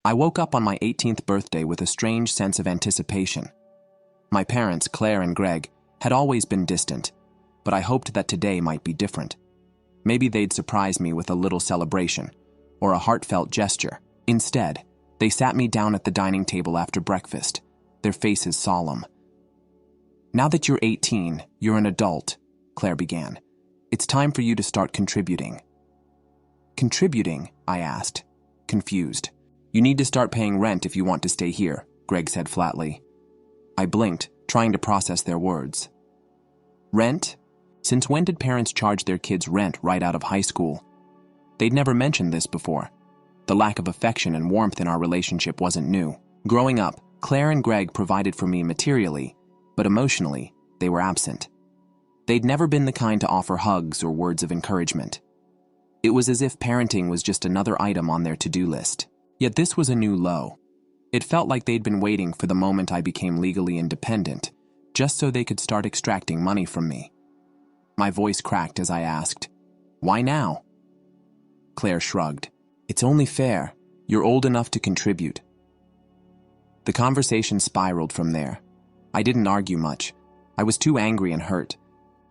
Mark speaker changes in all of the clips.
Speaker 1: I woke up on my 18th birthday with a strange sense of anticipation. My parents, Claire and Greg, had always been distant, but I hoped that today might be different. Maybe they'd surprise me with a little celebration, or a heartfelt gesture. Instead, they sat me down at the dining table after breakfast, their faces solemn. "Now that you're 18, you're an adult," Claire began. "It's time for you to start contributing." "Contributing?" I asked, confused. "You need to start paying rent if you want to stay here," Greg said flatly. I blinked, trying to process their words. Rent? Since when did parents charge their kids rent right out of high school? They'd never mentioned this before. The lack of affection and warmth in our relationship wasn't new. Growing up, Claire and Greg provided for me materially, but emotionally, they were absent. They'd never been the kind to offer hugs or words of encouragement. It was as if parenting was just another item on their to-do list. Yet this was a new low. It felt like they'd been waiting for the moment I became legally independent, just so they could start extracting money from me. My voice cracked as I asked, "Why now?" Claire shrugged. "It's only fair. You're old enough to contribute." The conversation spiraled from there. I didn't argue much. I was too angry and hurt.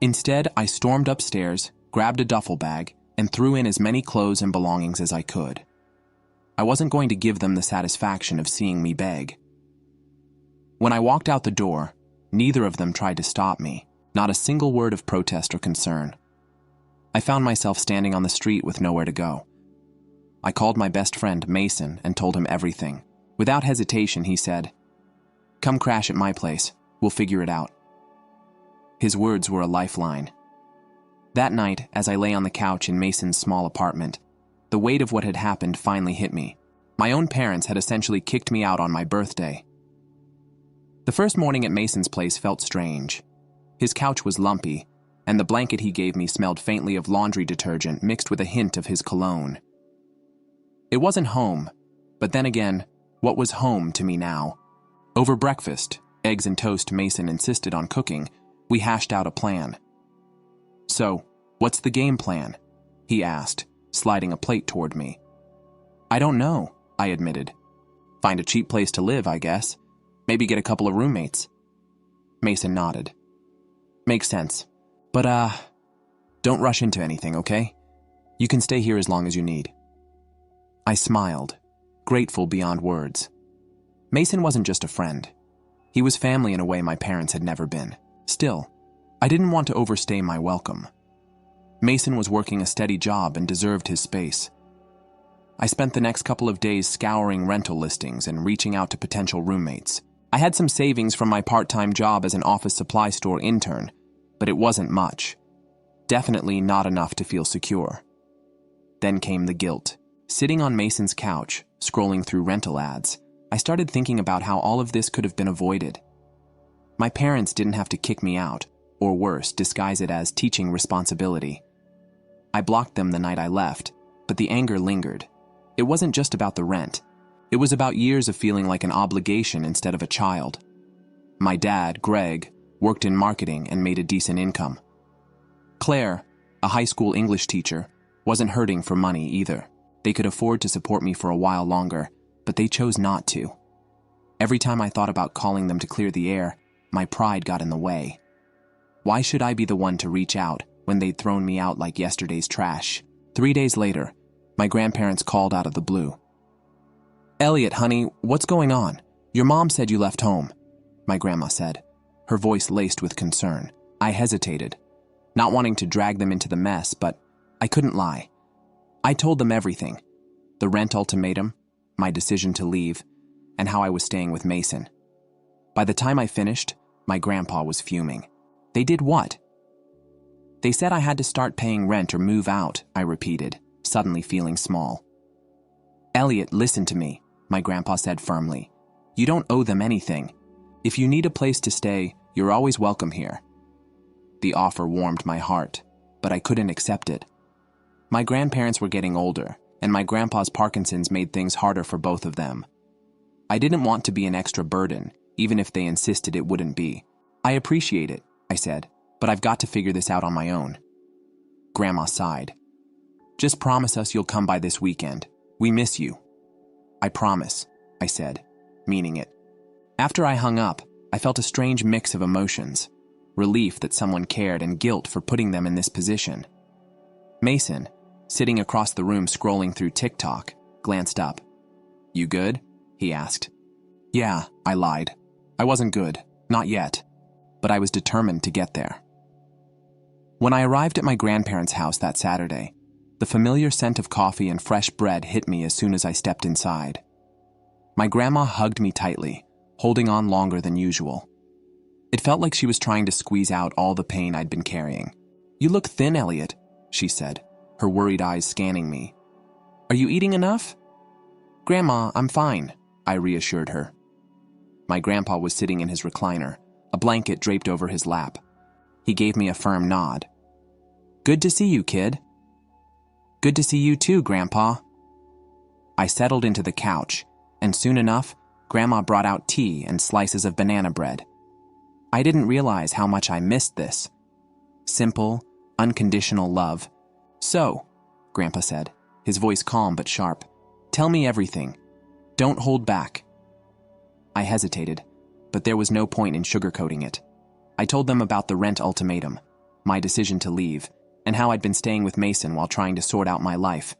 Speaker 1: Instead, I stormed upstairs, grabbed a duffel bag, and threw in as many clothes and belongings as I could. I wasn't going to give them the satisfaction of seeing me beg. When I walked out the door, neither of them tried to stop me, not a single word of protest or concern. I found myself standing on the street with nowhere to go. I called my best friend, Mason, and told him everything. Without hesitation, he said, "Come crash at my place. We'll figure it out." His words were a lifeline. That night, as I lay on the couch in Mason's small apartment, the weight of what had happened finally hit me. My own parents had essentially kicked me out on my birthday. The first morning at Mason's place felt strange. His couch was lumpy, and the blanket he gave me smelled faintly of laundry detergent mixed with a hint of his cologne. It wasn't home, but then again, what was home to me now? Over breakfast, eggs and toast Mason insisted on cooking, we hashed out a plan. "So, what's the game plan?" he asked, sliding a plate toward me. "I don't know," I admitted. "Find a cheap place to live, I guess. Maybe get a couple of roommates." Mason nodded. "Makes sense. But, don't rush into anything, okay? You can stay here as long as you need." I smiled, grateful beyond words. Mason wasn't just a friend. He was family in a way my parents had never been. Still, I didn't want to overstay my welcome. Mason was working a steady job and deserved his space. I spent the next couple of days scouring rental listings and reaching out to potential roommates. I had some savings from my part-time job as an office supply store intern, but it wasn't much. Definitely not enough to feel secure. Then came the guilt. Sitting on Mason's couch, scrolling through rental ads, I started thinking about how all of this could have been avoided. My parents didn't have to kick me out, or worse, disguise it as teaching responsibility. I blocked them the night I left, but the anger lingered. It wasn't just about the rent. It was about years of feeling like an obligation instead of a child. My dad, Greg, worked in marketing and made a decent income. Claire, a high school English teacher, wasn't hurting for money either. They could afford to support me for a while longer, but they chose not to. Every time I thought about calling them to clear the air, my pride got in the way. Why should I be the one to reach out when they'd thrown me out like yesterday's trash? 3 days later, my grandparents called out of the blue. "Elliot, honey, what's going on? Your mom said you left home," my grandma said, her voice laced with concern. I hesitated, not wanting to drag them into the mess, but I couldn't lie. I told them everything: the rent ultimatum, my decision to leave, and how I was staying with Mason. By the time I finished, my grandpa was fuming. "They did what?" "They said I had to start paying rent or move out," I repeated, suddenly feeling small. "Elliot, listen to me," my grandpa said firmly. "You don't owe them anything. If you need a place to stay, you're always welcome here." The offer warmed my heart, but I couldn't accept it. My grandparents were getting older, and my grandpa's Parkinson's made things harder for both of them. I didn't want to be an extra burden, even if they insisted it wouldn't be. "I appreciate it," I said, "but I've got to figure this out on my own." Grandma sighed. "Just promise us you'll come by this weekend. We miss you." I promise, I said, meaning it. After I hung up, I felt a strange mix of emotions, relief that someone cared and guilt for putting them in this position. Mason, sitting across the room scrolling through TikTok, glanced up. "You good?" he asked. "Yeah," I lied. I wasn't good, not yet, but I was determined to get there. When I arrived at my grandparents' house that Saturday, the familiar scent of coffee and fresh bread hit me as soon as I stepped inside. My grandma hugged me tightly, holding on longer than usual. It felt like she was trying to squeeze out all the pain I'd been carrying. "You look thin, Elliot," she said, her worried eyes scanning me. "Are you eating enough?" "Grandma, I'm fine," I reassured her. My grandpa was sitting in his recliner, a blanket draped over his lap. He gave me a firm nod. "Good to see you, kid." "Good to see you too, Grandpa." I settled into the couch, and soon enough, Grandma brought out tea and slices of banana bread. I didn't realize how much I missed this. Simple, unconditional love. "So," Grandpa said, his voice calm but sharp, "tell me everything. Don't hold back." I hesitated, but there was no point in sugarcoating it. I told them about the rent ultimatum, my decision to leave, and how I'd been staying with Mason while trying to sort out my life.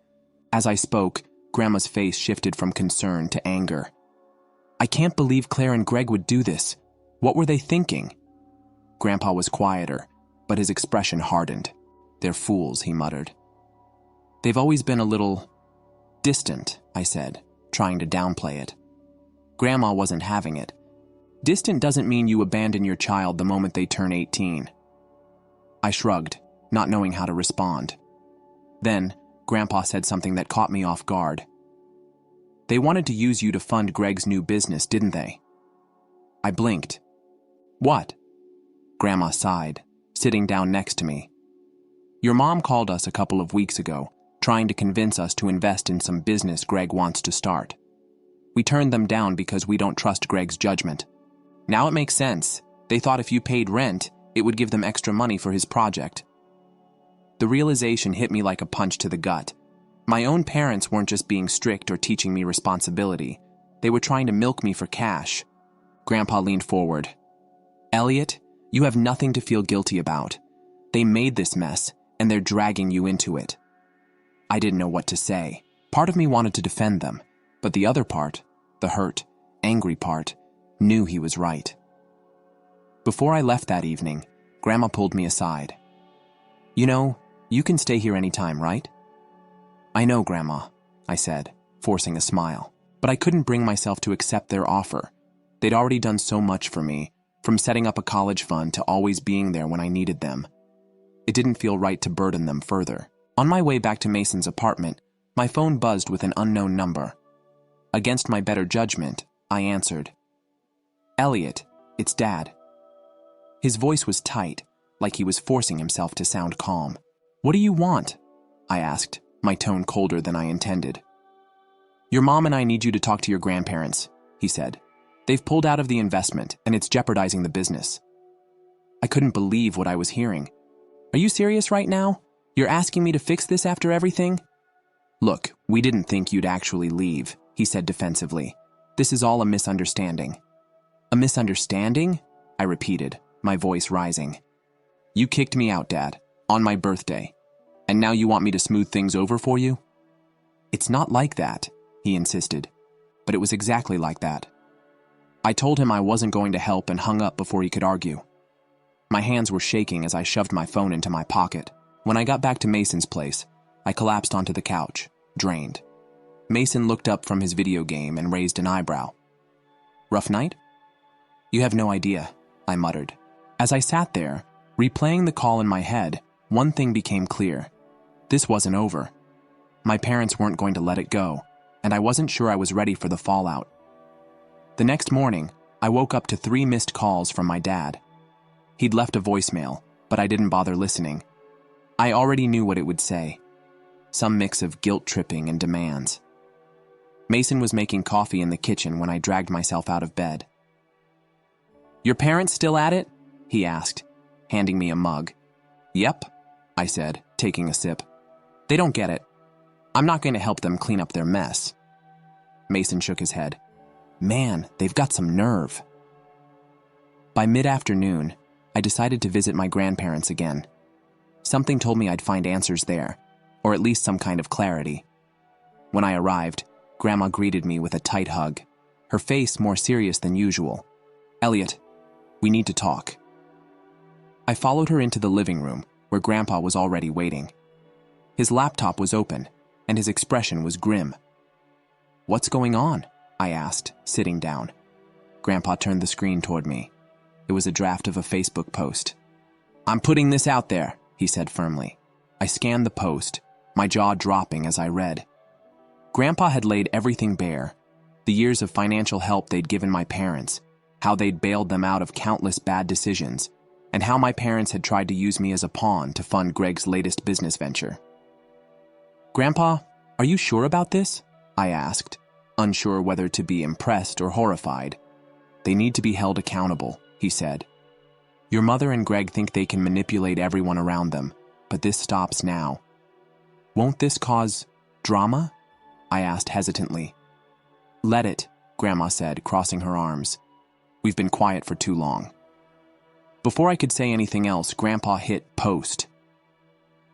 Speaker 1: As I spoke, Grandma's face shifted from concern to anger. "I can't believe Claire and Greg would do this. What were they thinking?" Grandpa was quieter, but his expression hardened. "They're fools," he muttered. "They've always been a little distant," I said, trying to downplay it. Grandma wasn't having it. "Distant doesn't mean you abandon your child the moment they turn 18. I shrugged, not knowing how to respond. Then, Grandpa said something that caught me off guard. "They wanted to use you to fund Greg's new business, didn't they?" I blinked. "What?" Grandma sighed, sitting down next to me. "Your mom called us a couple of weeks ago, trying to convince us to invest in some business Greg wants to start. We turned them down because we don't trust Greg's judgment. Now it makes sense. They thought if you paid rent, it would give them extra money for his project." The realization hit me like a punch to the gut. My own parents weren't just being strict or teaching me responsibility. They were trying to milk me for cash. Grandpa leaned forward. "Elliot, you have nothing to feel guilty about. They made this mess, and they're dragging you into it." I didn't know what to say. Part of me wanted to defend them, but the other part, the hurt, angry part, knew he was right. Before I left that evening, Grandma pulled me aside. "You know, you can stay here anytime, right?" "I know, Grandma," I said, forcing a smile, but I couldn't bring myself to accept their offer. They'd already done so much for me, from setting up a college fund to always being there when I needed them. It didn't feel right to burden them further. On my way back to Mason's apartment, my phone buzzed with an unknown number. Against my better judgment, I answered. "Elliot, it's Dad." His voice was tight, like he was forcing himself to sound calm. "What do you want?" I asked, my tone colder than I intended. "Your mom and I need you to talk to your grandparents," he said. "They've pulled out of the investment, and it's jeopardizing the business." I couldn't believe what I was hearing. "Are you serious right now? You're asking me to fix this after everything?" "Look, we didn't think you'd actually leave," he said defensively. "This is all a misunderstanding." "A misunderstanding?" I repeated, my voice rising. "You kicked me out, Dad, on my birthday, and now you want me to smooth things over for you?" "It's not like that," he insisted, but it was exactly like that. I told him I wasn't going to help and hung up before he could argue. My hands were shaking as I shoved my phone into my pocket. When I got back to Mason's place, I collapsed onto the couch, drained. Mason looked up from his video game and raised an eyebrow. "Rough night?" "You have no idea," I muttered. As I sat there, replaying the call in my head, one thing became clear. This wasn't over. My parents weren't going to let it go, and I wasn't sure I was ready for the fallout. The next morning, I woke up to 3 missed calls from my dad. He'd left a voicemail, but I didn't bother listening. I already knew what it would say. Some mix of guilt-tripping and demands. Mason was making coffee in the kitchen when I dragged myself out of bed. "Your parents still at it?" he asked, handing me a mug. "Yep," I said, taking a sip. "They don't get it. I'm not going to help them clean up their mess." Mason shook his head. Man, they've got some nerve. By mid-afternoon, I decided to visit my grandparents again. Something told me I'd find answers there, or at least some kind of clarity. When I arrived, Grandma greeted me with a tight hug, her face more serious than usual. Elliot, we need to talk. I followed her into the living room, where Grandpa was already waiting. His laptop was open, and his expression was grim. What's going on? I asked, sitting down. Grandpa turned the screen toward me. It was a draft of a Facebook post. I'm putting this out there, he said firmly. I scanned the post, my jaw dropping as I read. Grandpa had laid everything bare, the years of financial help they'd given my parents, how they'd bailed them out of countless bad decisions, and how my parents had tried to use me as a pawn to fund Greg's latest business venture. Grandpa, are you sure about this? I asked, unsure whether to be impressed or horrified. They need to be held accountable, he said. Your mother and Greg think they can manipulate everyone around them, but this stops now. Won't this cause drama? I asked hesitantly. Let it, Grandma said, crossing her arms. We've been quiet for too long. Before I could say anything else, Grandpa hit post.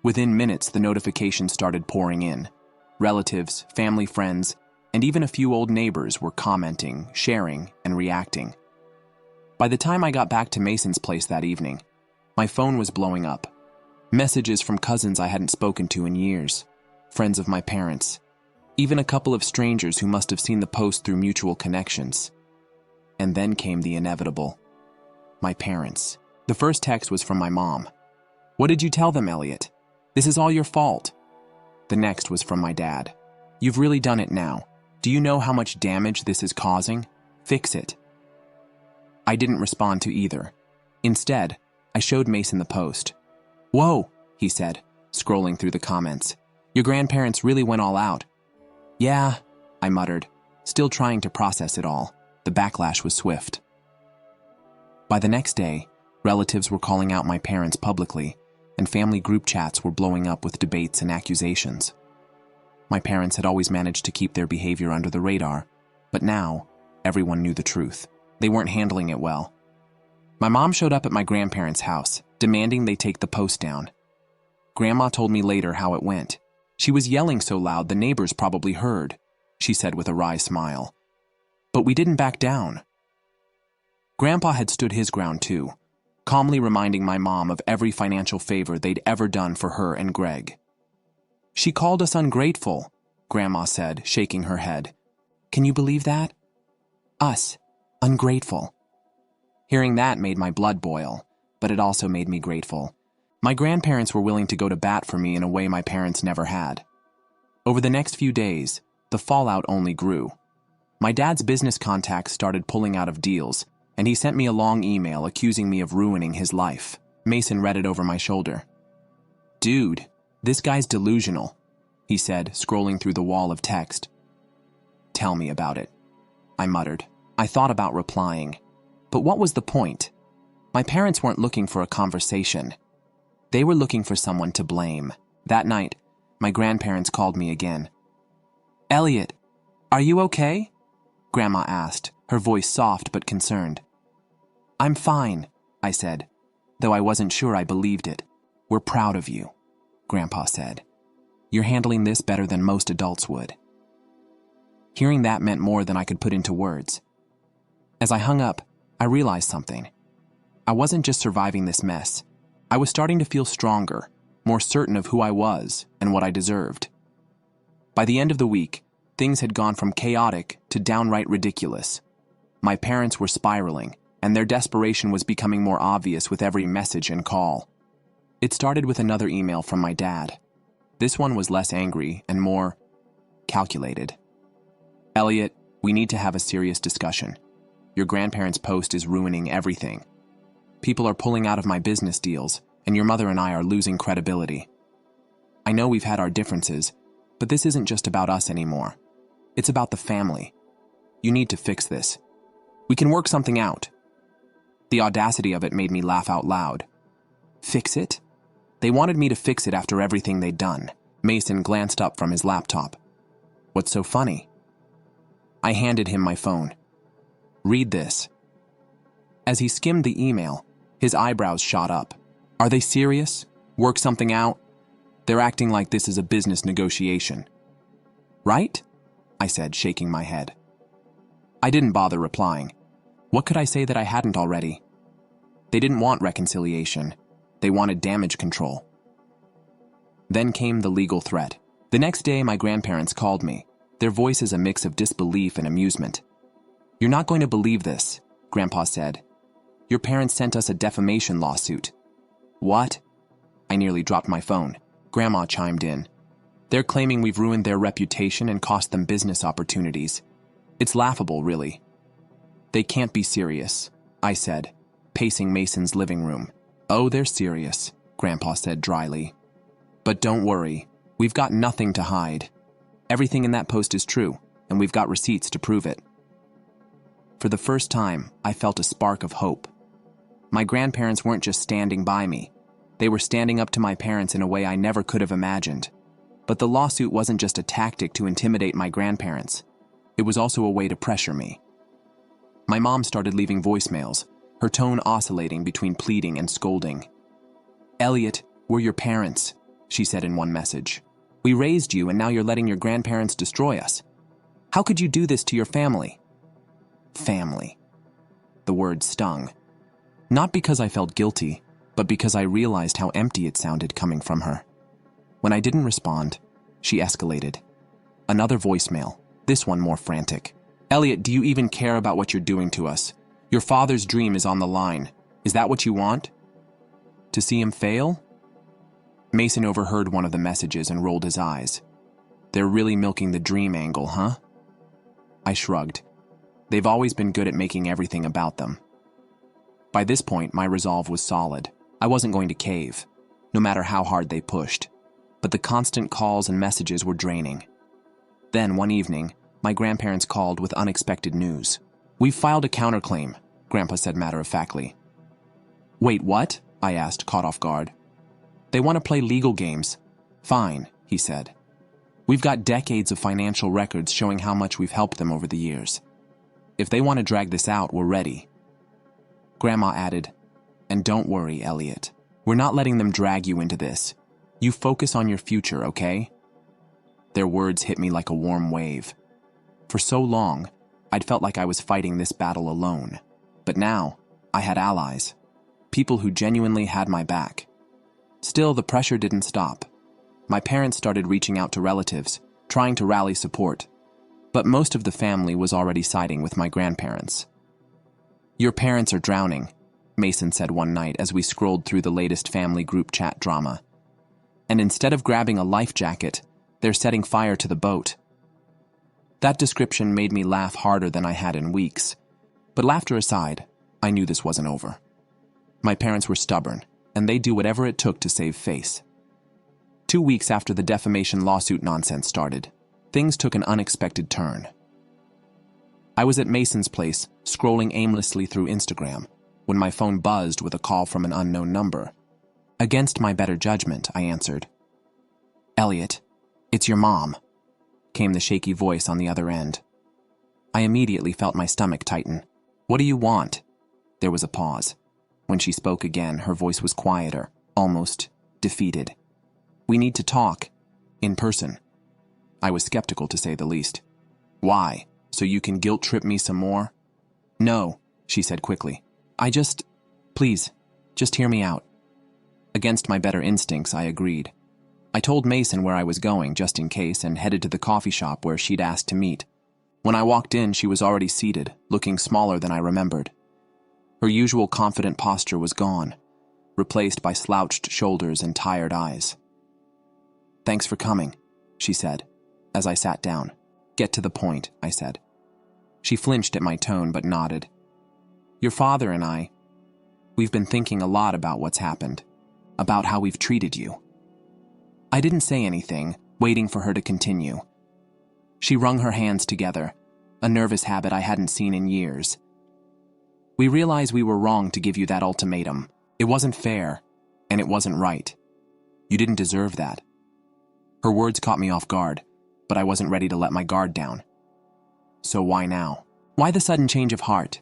Speaker 1: Within minutes, the notifications started pouring in. Relatives, family friends, and even a few old neighbors were commenting, sharing, and reacting. By the time I got back to Mason's place that evening, my phone was blowing up. Messages from cousins I hadn't spoken to in years, friends of my parents, even a couple of strangers who must have seen the post through mutual connections. And then came the inevitable. My parents. The first text was from my mom. What did you tell them, Elliot? This is all your fault. The next was from my dad. You've really done it now. Do you know how much damage this is causing? Fix it. I didn't respond to either. Instead, I showed Mason the post. Whoa, he said, scrolling through the comments. Your grandparents really went all out. Yeah, I muttered, still trying to process it all. The backlash was swift. By the next day, relatives were calling out my parents publicly, and family group chats were blowing up with debates and accusations. My parents had always managed to keep their behavior under the radar, but now, everyone knew the truth. They weren't handling it well. My mom showed up at my grandparents' house, demanding they take the post down. Grandma told me later how it went. She was yelling so loud the neighbors probably heard, she said with a wry smile. But we didn't back down. Grandpa had stood his ground too, calmly reminding my mom of every financial favor they'd ever done for her and Greg. She called us ungrateful, Grandma said, shaking her head. Can you believe that? Us, ungrateful. Hearing that made my blood boil, but it also made me grateful. My grandparents were willing to go to bat for me in a way my parents never had. Over the next few days, the fallout only grew. My dad's business contacts started pulling out of deals, and he sent me a long email accusing me of ruining his life. Mason read it over my shoulder. Dude, this guy's delusional, he said, scrolling through the wall of text. Tell me about it, I muttered. I thought about replying. But what was the point? My parents weren't looking for a conversation. They were looking for someone to blame. That night, my grandparents called me again. Elliot, are you okay? Grandma asked, her voice soft but concerned. I'm fine, I said, though I wasn't sure I believed it. We're proud of you, Grandpa said. You're handling this better than most adults would. Hearing that meant more than I could put into words. As I hung up, I realized something. I wasn't just surviving this mess. I was starting to feel stronger, more certain of who I was and what I deserved. By the end of the week, things had gone from chaotic to downright ridiculous. My parents were spiraling, and their desperation was becoming more obvious with every message and call. It started with another email from my dad. This one was less angry and more calculated. Elliot, we need to have a serious discussion. Your grandparents' post is ruining everything. People are pulling out of my business deals, and your mother and I are losing credibility. I know we've had our differences, but this isn't just about us anymore. It's about the family. You need to fix this. We can work something out. The audacity of it made me laugh out loud. Fix it? They wanted me to fix it after everything they'd done. Mason glanced up from his laptop. What's so funny? I handed him my phone. "Read this." As he skimmed the email, his eyebrows shot up. "Are they serious? Work something out? They're acting like this is a business negotiation." "Right?" I said, shaking my head. I didn't bother replying. What could I say that I hadn't already? They didn't want reconciliation. They wanted damage control. Then came the legal threat. The next day, my grandparents called me, their voices a mix of disbelief and amusement. "You're not going to believe this," Grandpa said. "Your parents sent us a defamation lawsuit." "What?" I nearly dropped my phone. Grandma chimed in. "They're claiming we've ruined their reputation and cost them business opportunities. It's laughable, really." "They can't be serious," I said, pacing Mason's living room. "Oh, they're serious," Grandpa said dryly. "But don't worry, we've got nothing to hide. Everything in that post is true, and we've got receipts to prove it." For the first time, I felt a spark of hope. My grandparents weren't just standing by me. They were standing up to my parents in a way I never could have imagined. But the lawsuit wasn't just a tactic to intimidate my grandparents. It was also a way to pressure me. My mom started leaving voicemails, her tone oscillating between pleading and scolding. "Elliot, we're your parents," she said in one message. "We raised you, and now you're letting your grandparents destroy us. How could you do this to your family?" Family. The word stung. Not because I felt guilty, but because I realized how empty it sounded coming from her. When I didn't respond, she escalated. Another voicemail, this one more frantic. "Elliot, do you even care about what you're doing to us? Your father's dream is on the line. Is that what you want? To see him fail?" Mason overheard one of the messages and rolled his eyes. "They're really milking the dream angle, huh?" I shrugged. They've always been good at making everything about them. By this point, my resolve was solid. I wasn't going to cave, no matter how hard they pushed. But the constant calls and messages were draining. Then, one evening, my grandparents called with unexpected news. "We've filed a counterclaim," Grandpa said matter-of-factly. "Wait, what?" I asked, caught off guard. "They want to play legal games." "Fine," he said. "We've got decades of financial records showing how much we've helped them over the years. If they want to drag this out, we're ready." Grandma added, "And don't worry, Elliot. We're not letting them drag you into this. You focus on your future, okay?" Their words hit me like a warm wave. For so long, I'd felt like I was fighting this battle alone. But now, I had allies. People who genuinely had my back. Still, the pressure didn't stop. My parents started reaching out to relatives, trying to rally support. But most of the family was already siding with my grandparents. "Your parents are drowning," Mason said one night as we scrolled through the latest family group chat drama. "And instead of grabbing a life jacket, they're setting fire to the boat." That description made me laugh harder than I had in weeks. But laughter aside, I knew this wasn't over. My parents were stubborn, and they'd do whatever it took to save face. 2 weeks after the defamation lawsuit nonsense started, things took an unexpected turn. I was at Mason's place, scrolling aimlessly through Instagram, when my phone buzzed with a call from an unknown number. Against my better judgment, I answered. "Elliot, it's your mom," came the shaky voice on the other end. I immediately felt my stomach tighten. "What do you want?" There was a pause. When she spoke again, her voice was quieter, almost defeated. "We need to talk. In person." I was skeptical, to say the least. "Why? So you can guilt-trip me some more?" "No," she said quickly. Please, just hear me out." Against my better instincts, I agreed. I told Mason where I was going, just in case, and headed to the coffee shop where she'd asked to meet. When I walked in, she was already seated, looking smaller than I remembered. Her usual confident posture was gone, replaced by slouched shoulders and tired eyes. "Thanks for coming," she said, as I sat down. "Get to the point," I said. She flinched at my tone but nodded. "Your father and we've been thinking a lot about what's happened, about how we've treated you." I didn't say anything, waiting for her to continue. She wrung her hands together, a nervous habit I hadn't seen in years. "We realize we were wrong to give you that ultimatum. It wasn't fair, and it wasn't right. You didn't deserve that." Her words caught me off guard, but I wasn't ready to let my guard down. So why now? Why the sudden change of heart?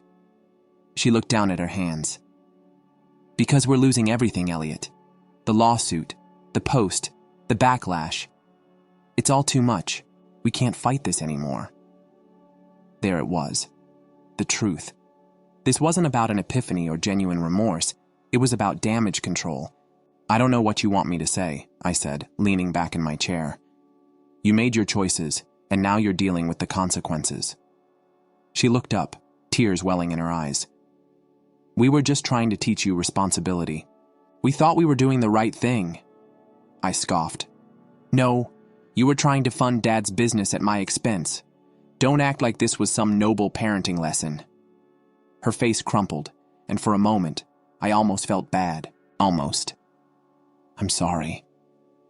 Speaker 1: She looked down at her hands. Because we're losing everything, Elliot. The lawsuit, the post, the backlash. It's all too much. We can't fight this anymore. There it was. The truth. This wasn't about an epiphany or genuine remorse. It was about damage control. I don't know what you want me to say, I said, leaning back in my chair. You made your choices, and now you're dealing with the consequences. She looked up, tears welling in her eyes. We were just trying to teach you responsibility. We thought we were doing the right thing. I scoffed. No, you were trying to fund Dad's business at my expense. Don't act like this was some noble parenting lesson. Her face crumpled, and for a moment, I almost felt bad. Almost. I'm sorry,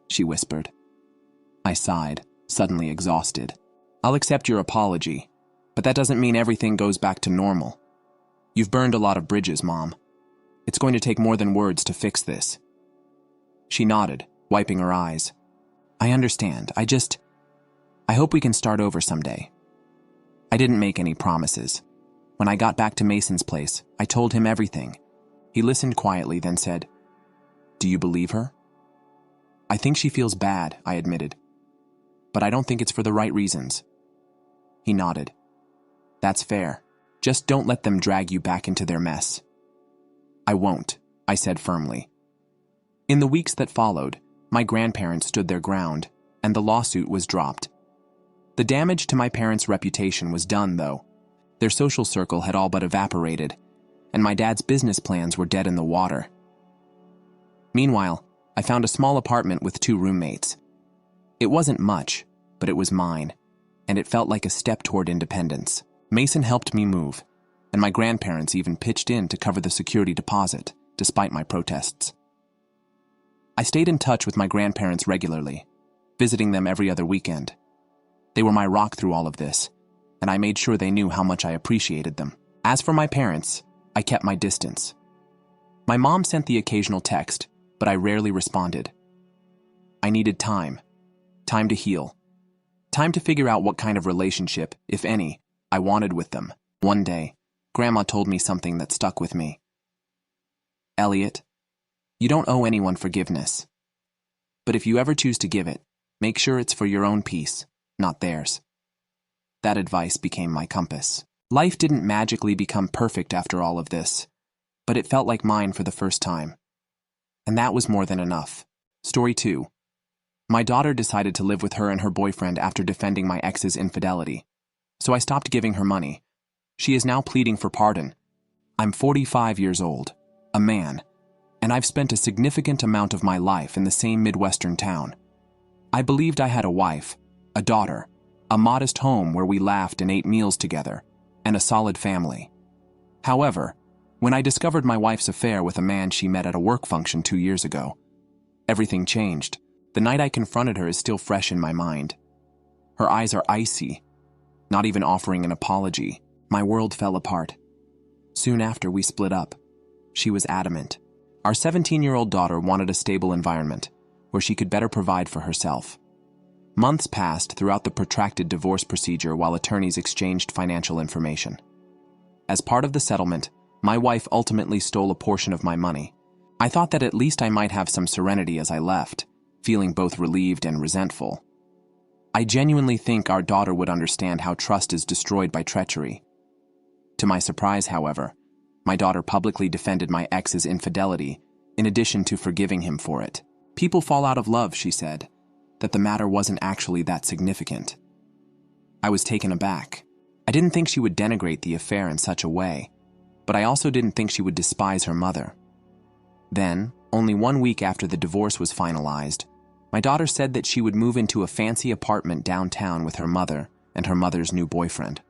Speaker 1: she whispered. I sighed, suddenly exhausted. I'll accept your apology, but that doesn't mean everything goes back to normal. You've burned a lot of bridges, Mom. It's going to take more than words to fix this. She nodded, wiping her eyes. I understand. I hope we can start over someday. I didn't make any promises. When I got back to Mason's place, I told him everything. He listened quietly, then said, Do you believe her? I think she feels bad, I admitted. But I don't think it's for the right reasons. He nodded. That's fair. Just don't let them drag you back into their mess. I won't, I said firmly. In the weeks that followed, my grandparents stood their ground, and the lawsuit was dropped. The damage to my parents' reputation was done, though. Their social circle had all but evaporated, and my dad's business plans were dead in the water. Meanwhile, I found a small apartment with 2 roommates. It wasn't much, but it was mine, and it felt like a step toward independence. Mason helped me move, and my grandparents even pitched in to cover the security deposit, despite my protests. I stayed in touch with my grandparents regularly, visiting them every other weekend. They were my rock through all of this, and I made sure they knew how much I appreciated them. As for my parents, I kept my distance. My mom sent the occasional text, but I rarely responded. I needed time to heal, time to figure out what kind of relationship, if any, I wanted with them. One day, Grandma told me something that stuck with me. Elliot, you don't owe anyone forgiveness. But if you ever choose to give it, make sure it's for your own peace, not theirs. That advice became my compass. Life didn't magically become perfect after all of this, but it felt like mine for the first time. And that was more than enough. Story 2. My daughter decided to live with her and her boyfriend after defending my ex's infidelity. So I stopped giving her money. She is now pleading for pardon. I'm 45 years old, a man, and I've spent a significant amount of my life in the same Midwestern town. I believed I had a wife, a daughter, a modest home where we laughed and ate meals together, and a solid family. However, when I discovered my wife's affair with a man she met at a work function 2 years ago, everything changed. The night I confronted her is still fresh in my mind. Her eyes are icy, not even offering an apology. My world fell apart. Soon after, we split up. She was adamant. Our 17-year-old daughter wanted a stable environment where she could better provide for herself. Months passed throughout the protracted divorce procedure while attorneys exchanged financial information. As part of the settlement, my wife ultimately stole a portion of my money. I thought that at least I might have some serenity as I left, feeling both relieved and resentful. I genuinely think our daughter would understand how trust is destroyed by treachery. To my surprise, however, my daughter publicly defended my ex's infidelity, in addition to forgiving him for it. People fall out of love, she said, that the matter wasn't actually that significant. I was taken aback. I didn't think she would denigrate the affair in such a way, but I also didn't think she would despise her mother. Then, only 1 week after the divorce was finalized, my daughter said that she would move into a fancy apartment downtown with her mother and her mother's new boyfriend.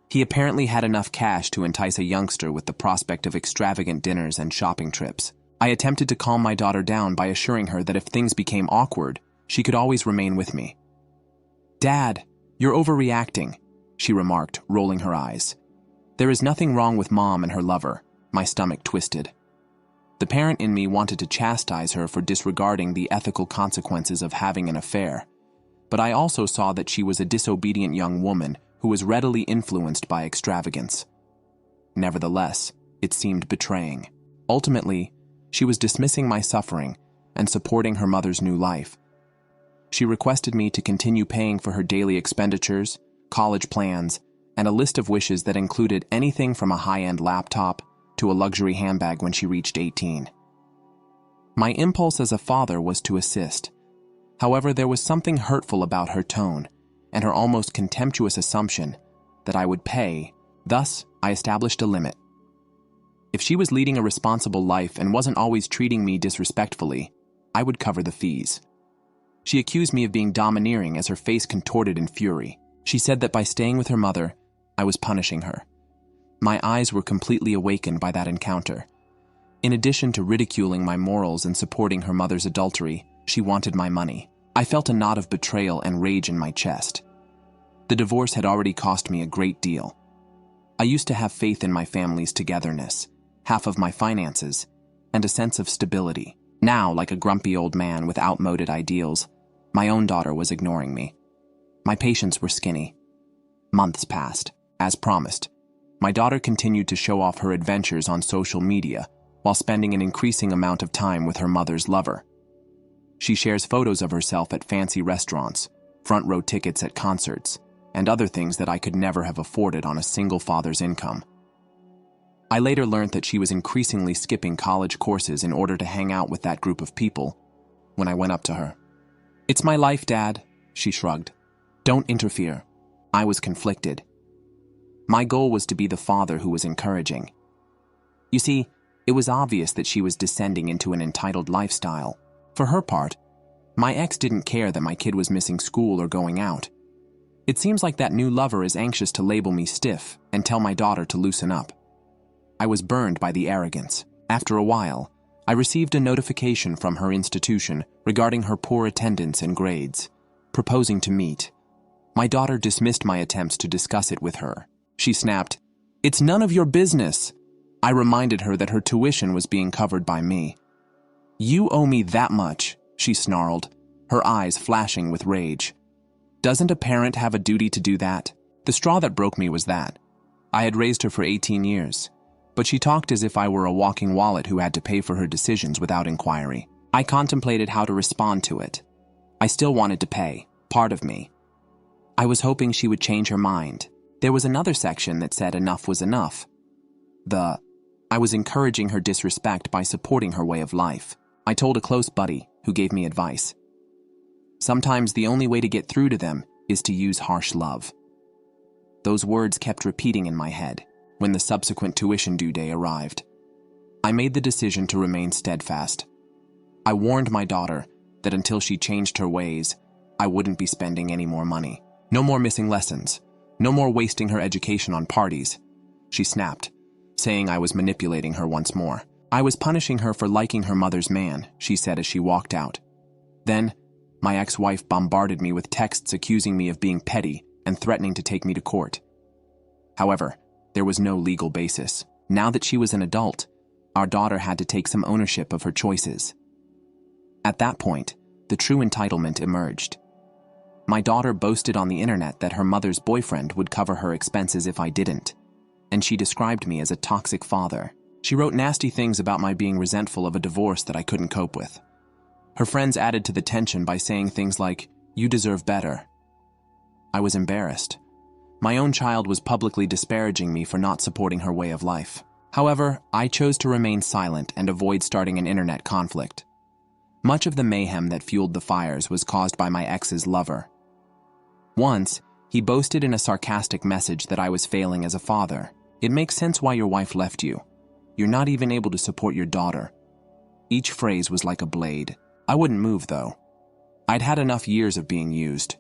Speaker 1: He apparently had enough cash to entice a youngster with the prospect of extravagant dinners and shopping trips. I attempted to calm my daughter down by assuring her that if things became awkward, she could always remain with me. "Dad, you're overreacting," she remarked, rolling her eyes. "There is nothing wrong with Mom and her lover." My stomach twisted. The parent in me wanted to chastise her for disregarding the ethical consequences of having an affair, but I also saw that she was a disobedient young woman who was readily influenced by extravagance. Nevertheless, it seemed betraying. Ultimately, she was dismissing my suffering and supporting her mother's new life. She requested me to continue paying for her daily expenditures, college plans, and a list of wishes that included anything from a high-end laptop to a luxury handbag when she reached 18. My impulse as a father was to assist. However, there was something hurtful about her tone and her almost contemptuous assumption that I would pay. Thus, I established a limit. If she was leading a responsible life and wasn't always treating me disrespectfully, I would cover the fees. She accused me of being domineering as her face contorted in fury. She said that by staying with her mother, I was punishing her. My eyes were completely awakened by that encounter. In addition to ridiculing my morals and supporting her mother's adultery, she wanted my money. I felt a knot of betrayal and rage in my chest. The divorce had already cost me a great deal. I used to have faith in my family's togetherness, half of my finances, and a sense of stability. Now, like a grumpy old man with outmoded ideals, my own daughter was ignoring me. My patience were skinny. Months passed. As promised, my daughter continued to show off her adventures on social media while spending an increasing amount of time with her mother's lover. She shares photos of herself at fancy restaurants, front row tickets at concerts, and other things that I could never have afforded on a single father's income. I later learned that she was increasingly skipping college courses in order to hang out with that group of people. When I went up to her, "It's my life, Dad," she shrugged. "Don't interfere." I was conflicted. My goal was to be the father who was encouraging. You see, it was obvious that she was descending into an entitled lifestyle. For her part, my ex didn't care that my kid was missing school or going out. It seems like that new lover is anxious to label me stiff and tell my daughter to loosen up. I was burned by the arrogance. After a while, I received a notification from her institution regarding her poor attendance and grades, proposing to meet. My daughter dismissed my attempts to discuss it with her. She snapped, "It's none of your business." I reminded her that her tuition was being covered by me. "You owe me that much," she snarled, her eyes flashing with rage. "Doesn't a parent have a duty to do that?" The straw that broke me was that I had raised her for 18 years, but she talked as if I were a walking wallet who had to pay for her decisions without inquiry. I contemplated how to respond to it. I still wanted to pay, part of me. I was hoping she would change her mind. There was another section that said enough was enough. I was encouraging her disrespect by supporting her way of life. I told a close buddy, who gave me advice. Sometimes the only way to get through to them is to use harsh love. Those words kept repeating in my head when the subsequent tuition due day arrived. I made the decision to remain steadfast. I warned my daughter that until she changed her ways, I wouldn't be spending any more money. No more missing lessons. No more wasting her education on parties. She snapped, saying I was manipulating her once more. I was punishing her for liking her mother's man, she said as she walked out. Then, my ex-wife bombarded me with texts accusing me of being petty and threatening to take me to court. However, there was no legal basis. Now that she was an adult, our daughter had to take some ownership of her choices. At that point, the true entitlement emerged. My daughter boasted on the internet that her mother's boyfriend would cover her expenses if I didn't, and she described me as a toxic father. She wrote nasty things about my being resentful of a divorce that I couldn't cope with. Her friends added to the tension by saying things like, "You deserve better." I was embarrassed. My own child was publicly disparaging me for not supporting her way of life. However, I chose to remain silent and avoid starting an internet conflict. Much of the mayhem that fueled the fires was caused by my ex's lover. Once, he boasted in a sarcastic message that I was failing as a father. "It makes sense why your wife left you. You're not even able to support your daughter." Each phrase was like a blade. I wouldn't move, though. I'd had enough years of being used.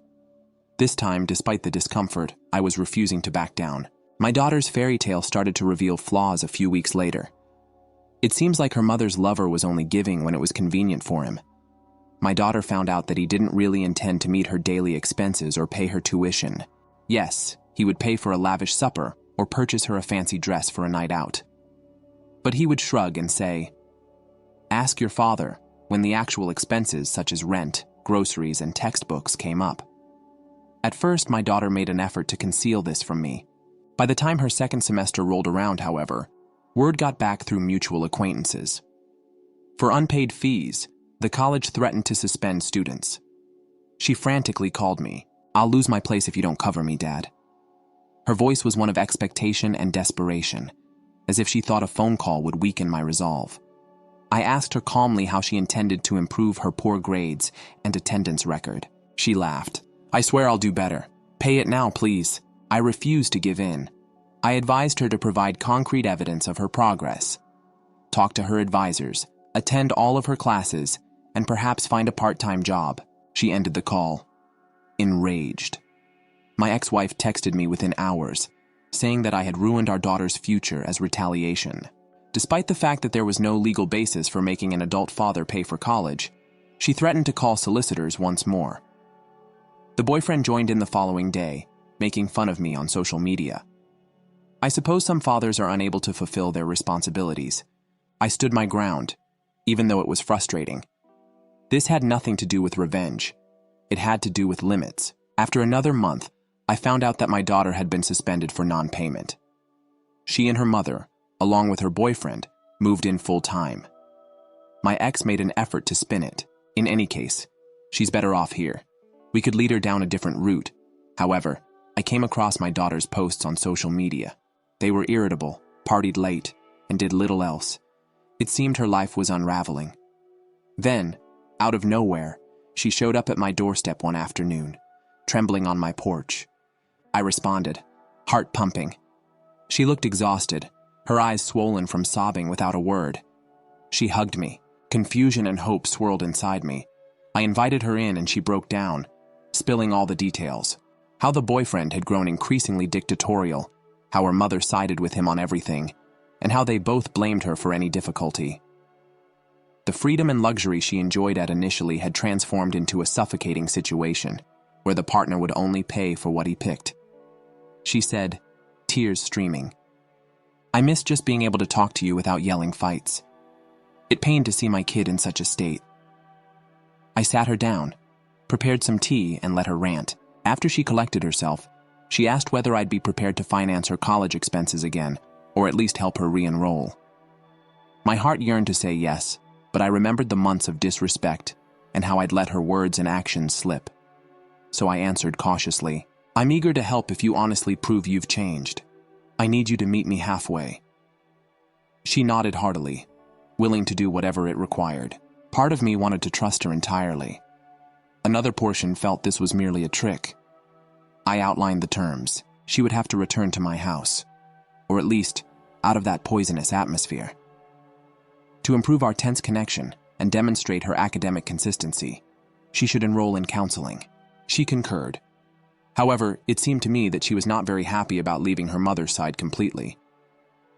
Speaker 1: This time, despite the discomfort, I was refusing to back down. My daughter's fairy tale started to reveal flaws a few weeks later. It seems like her mother's lover was only giving when it was convenient for him. My daughter found out that he didn't really intend to meet her daily expenses or pay her tuition. Yes, he would pay for a lavish supper or purchase her a fancy dress for a night out. But he would shrug and say, "Ask your father," when the actual expenses such as rent, groceries, and textbooks came up. At first, my daughter made an effort to conceal this from me. By the time her second semester rolled around, however, word got back through mutual acquaintances. For unpaid fees, the college threatened to suspend students. She frantically called me. "I'll lose my place if you don't cover me, Dad." Her voice was one of expectation and desperation, as if she thought a phone call would weaken my resolve. I asked her calmly how she intended to improve her poor grades and attendance record. She laughed. "I swear I'll do better. Pay it now, please." I refused to give in. I advised her to provide concrete evidence of her progress, talk to her advisors, attend all of her classes, and perhaps find a part-time job. She ended the call, enraged. My ex-wife texted me within hours, saying that I had ruined our daughter's future as retaliation. Despite the fact that there was no legal basis for making an adult father pay for college, she threatened to call solicitors once more. The boyfriend joined in the following day, making fun of me on social media. I suppose some fathers are unable to fulfill their responsibilities. I stood my ground, even though it was frustrating. This had nothing to do with revenge. It had to do with limits. After another month, I found out that my daughter had been suspended for non-payment. She and her mother, along with her boyfriend, moved in full-time. My ex made an effort to spin it. In any case, she's better off here. We could lead her down a different route. However, I came across my daughter's posts on social media. They were irritable, partied late, and did little else. It seemed her life was unraveling. Then, out of nowhere, she showed up at my doorstep one afternoon, trembling on my porch. I responded, heart pumping. She looked exhausted, her eyes swollen from sobbing without a word. She hugged me. Confusion and hope swirled inside me. I invited her in and she broke down, spilling all the details. How the boyfriend had grown increasingly dictatorial, how her mother sided with him on everything, and how they both blamed her for any difficulty. The freedom and luxury she enjoyed at initially had transformed into a suffocating situation, where the partner would only pay for what he picked. She said, tears streaming, "I miss just being able to talk to you without yelling fights. It pained to see my kid in such a state." I sat her down, prepared some tea, and let her rant. After she collected herself, she asked whether I'd be prepared to finance her college expenses again, or at least help her re-enroll. My heart yearned to say yes, but I remembered the months of disrespect and how I'd let her words and actions slip. So I answered cautiously, "I'm eager to help if you honestly prove you've changed. I need you to meet me halfway." She nodded heartily, willing to do whatever it required. Part of me wanted to trust her entirely. Another portion felt this was merely a trick. I outlined the terms. She would have to return to my house, or at least out of that poisonous atmosphere. To improve our tense connection and demonstrate her academic consistency, she should enroll in counseling. She concurred. However, it seemed to me that she was not very happy about leaving her mother's side completely.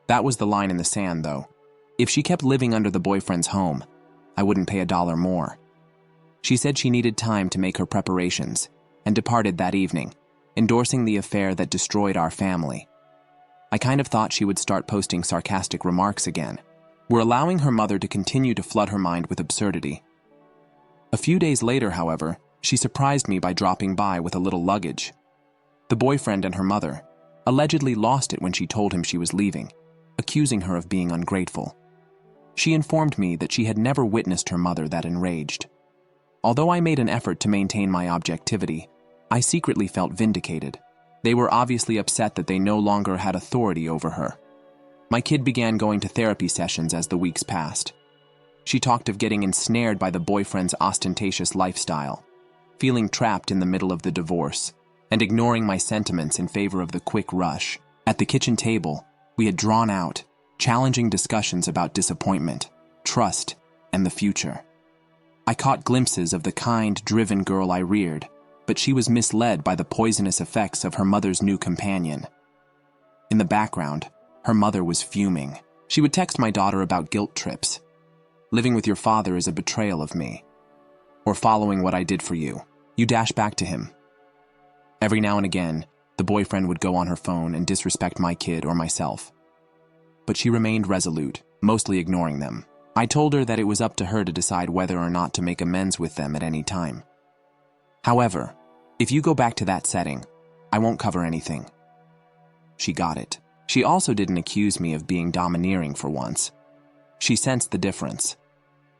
Speaker 1: That was the line in the sand, though. If she kept living under the boyfriend's home, I wouldn't pay $1 more. She said she needed time to make her preparations and departed that evening, endorsing the affair that destroyed our family. I kind of thought she would start posting sarcastic remarks again. We're allowing her mother to continue to flood her mind with absurdity. A few days later, however, she surprised me by dropping by with a little luggage. The boyfriend and her mother allegedly lost it when she told him she was leaving, accusing her of being ungrateful. She informed me that she had never witnessed her mother that enraged. Although I made an effort to maintain my objectivity, I secretly felt vindicated. They were obviously upset that they no longer had authority over her. My kid began going to therapy sessions as the weeks passed. She talked of getting ensnared by the boyfriend's ostentatious lifestyle, feeling trapped in the middle of the divorce, and ignoring my sentiments in favor of the quick rush. At the kitchen table, we had drawn out, challenging discussions about disappointment, trust, and the future. I caught glimpses of the kind, driven girl I reared, but she was misled by the poisonous effects of her mother's new companion. In the background, her mother was fuming. She would text my daughter about guilt trips. "Living with your father is a betrayal of me." Or "Following what I did for you. You dash back to him." Every now and again, the boyfriend would go on her phone and disrespect my kid or myself. But she remained resolute, mostly ignoring them. I told her that it was up to her to decide whether or not to make amends with them at any time. However, If you go back to that setting, I won't cover anything. She got it. She also didn't accuse me of being domineering for once. She sensed the difference.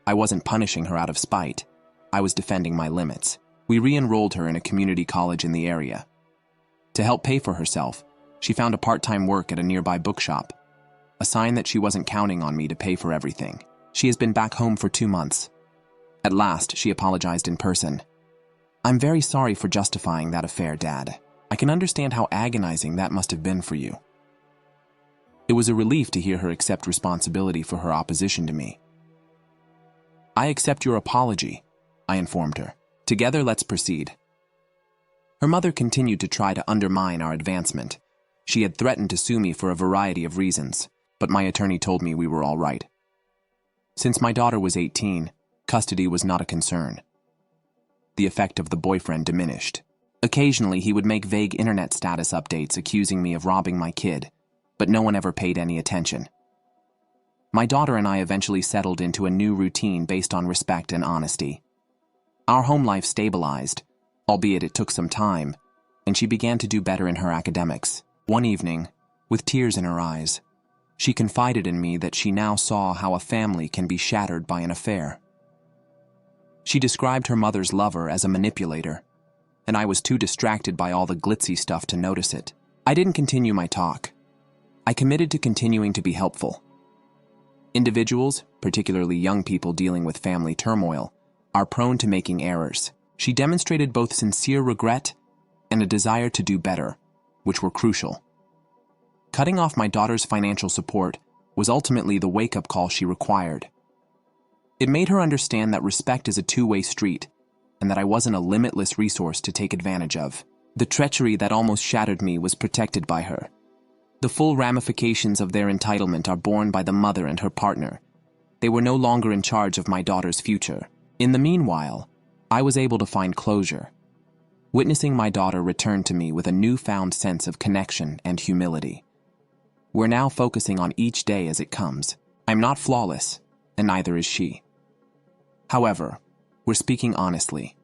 Speaker 1: I wasn't punishing her out of spite. I was defending my limits. We re-enrolled her in a community college in the area. To help pay for herself, she found a part-time work at a nearby bookshop, a sign that she wasn't counting on me to pay for everything. She has been back home for 2 months. At last, she apologized in person. I'm very sorry for justifying that affair, Dad. I can understand how agonizing that must have been for you. It was a relief to hear her accept responsibility for her opposition to me. I accept your apology, I informed her. Together, let's proceed. Her mother continued to try to undermine our advancement. She had threatened to sue me for a variety of reasons, but my attorney told me we were all right. Since my daughter was 18, custody was not a concern. The effect of the boyfriend diminished. Occasionally, he would make vague internet status updates accusing me of robbing my kid, but no one ever paid any attention. My daughter and I eventually settled into a new routine based on respect and honesty. Our home life stabilized, albeit it took some time, and she began to do better in her academics. One evening, with tears in her eyes, she confided in me that she now saw how a family can be shattered by an affair. She described her mother's lover as a manipulator, and I was too distracted by all the glitzy stuff to notice it. I didn't continue my talk. I committed to continuing to be helpful. Individuals, particularly young people dealing with family turmoil, are prone to making errors. She demonstrated both sincere regret and a desire to do better, which were crucial. Cutting off my daughter's financial support was ultimately the wake-up call she required. It made her understand that respect is a two-way street, and that I wasn't a limitless resource to take advantage of. The treachery that almost shattered me was protected by her. The full ramifications of their entitlement are borne by the mother and her partner. They were no longer in charge of my daughter's future. In the meanwhile, I was able to find closure. Witnessing my daughter return to me with a newfound sense of connection and humility. We're now focusing on each day as it comes. I'm not flawless, and neither is she. However, we're speaking honestly.